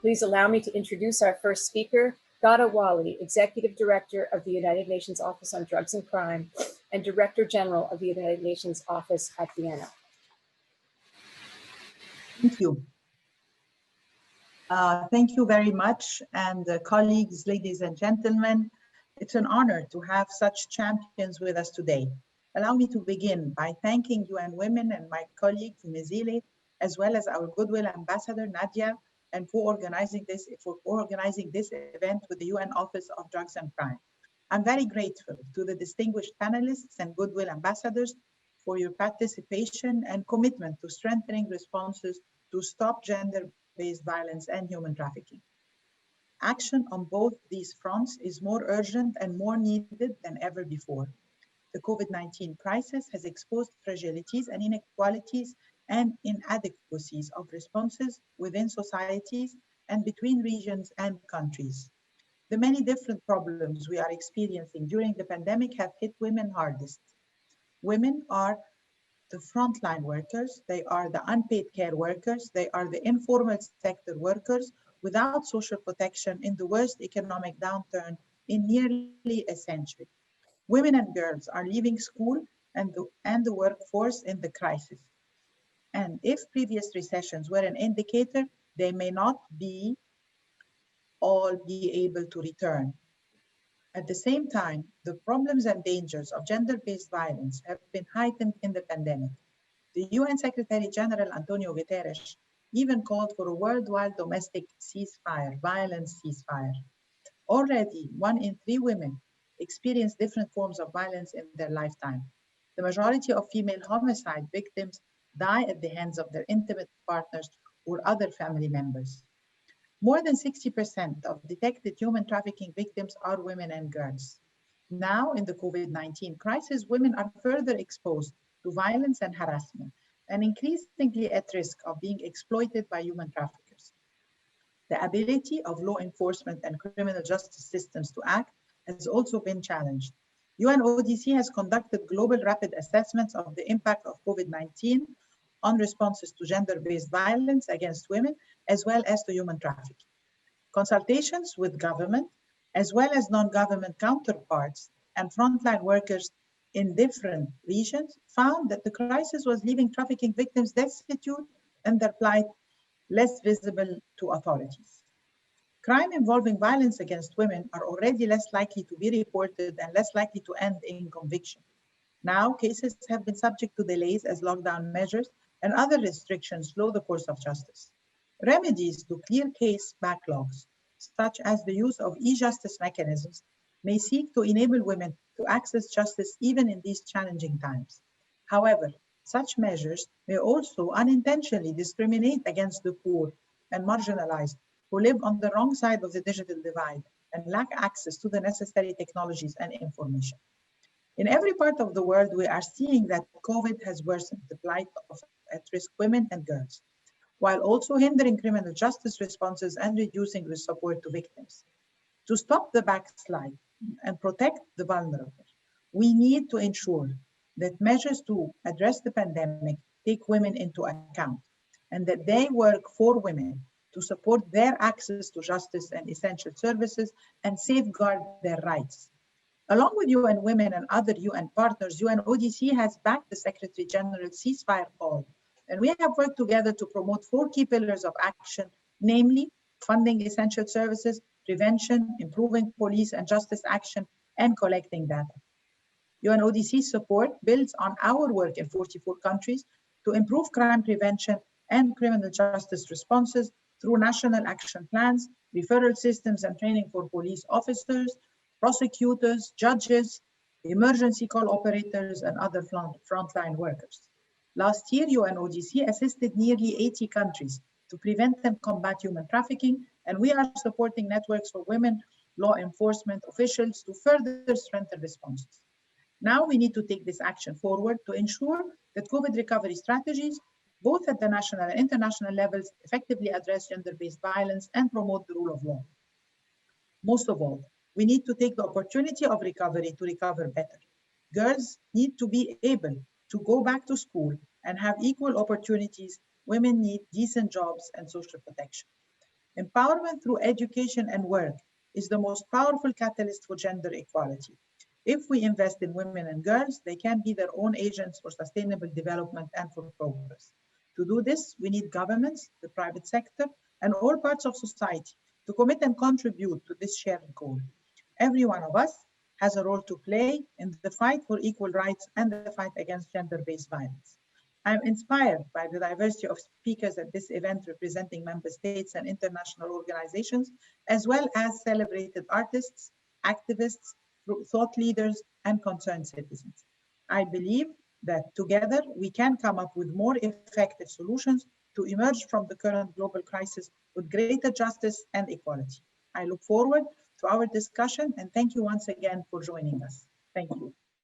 Please allow me to introduce our first speaker, Ghada Waly, Executive Director of the United Nations Office on Drugs and Crime and Director General of the United Nations Office at Vienna. Thank you. Thank you very much. And colleagues, ladies and gentlemen, it's an honor to have such champions with us today. Allow me to begin by thanking UN Women and my colleague, Mizile, as well as our Goodwill Ambassador, Nadia, and for organizing this event with the UN Office of Drugs and Crime. I'm very grateful to the distinguished panelists and Goodwill Ambassadors for your participation and commitment to strengthening responses to stop gender-based violence and human trafficking. Action on both these fronts is more urgent and more needed than ever before. The COVID-19 crisis has exposed fragilities and inequalities and inadequacies of responses within societies and between regions and countries. The many different problems we are experiencing during the pandemic have hit women hardest. Women are the frontline workers, they are the unpaid care workers, they are the informal sector workers without social protection in the worst economic downturn in nearly a century. Women and girls are leaving school and the workforce in the crisis. And if previous recessions were an indicator, they may not all be able to return. At the same time, the problems and dangers of gender-based violence have been heightened in the pandemic. The UN Secretary General Antonio Guterres even called for a worldwide domestic ceasefire, violence ceasefire. Already, 1 in 3 women experience different forms of violence in their lifetime. The majority of female homicide victims die at the hands of their intimate partners or other family members. More than 60% of detected human trafficking victims are women and girls. Now, in the COVID-19 crisis, women are further exposed to violence and harassment and increasingly at risk of being exploited by human traffickers. The ability of law enforcement and criminal justice systems to act has also been challenged. UNODC has conducted global rapid assessments of the impact of COVID-19 on responses to gender-based violence against women, as well as to human trafficking. Consultations with government, as well as non-government counterparts and frontline workers in different regions, found that the crisis was leaving trafficking victims destitute and their plight less visible to authorities. Crime involving violence against women are already less likely to be reported and less likely to end in conviction. Now, cases have been subject to delays as lockdown measures and other restrictions slow the course of justice. Remedies to clear case backlogs, such as the use of e-justice mechanisms, may seek to enable women to access justice even in these challenging times. However, such measures may also unintentionally discriminate against the poor and marginalized who live on the wrong side of the digital divide and lack access to the necessary technologies and information. In every part of the world, we are seeing that COVID has worsened the plight of at-risk women and girls, while also hindering criminal justice responses and reducing the support to victims. To stop the backslide and protect the vulnerable, we need to ensure that measures to address the pandemic take women into account and that they work for women to support their access to justice and essential services and safeguard their rights. Along with UN Women and other UN partners, UNODC has backed the Secretary General's ceasefire call, and we have worked together to promote 4 key pillars of action, namely funding essential services, prevention, improving police and justice action, and collecting data. UNODC's support builds on our work in 44 countries to improve crime prevention and criminal justice responses through national action plans, referral systems and training for police officers, prosecutors, judges, emergency call operators, and other frontline workers. Last year, UNODC assisted nearly 80 countries to prevent and combat human trafficking, and we are supporting networks for women law enforcement officials to further strengthen responses. Now we need to take this action forward to ensure that COVID recovery strategies, both at the national and international levels, effectively address gender-based violence and promote the rule of law. Most of all, we need to take the opportunity of recovery to recover better. Girls need to be able to go back to school and have equal opportunities. Women need decent jobs and social protection. Empowerment through education and work is the most powerful catalyst for gender equality. If we invest in women and girls, they can be their own agents for sustainable development and for progress. To do this, we need governments, the private sector, and all parts of society to commit and contribute to this shared goal. Every one of us has a role to play in the fight for equal rights and the fight against gender-based violence. I'm inspired by the diversity of speakers at this event representing member states and international organizations, as well as celebrated artists, activists, thought leaders, and concerned citizens. I believe that together we can come up with more effective solutions to emerge from the current global crisis with greater justice and equality. I look forward to our discussion and thank you once again for joining us. Thank you.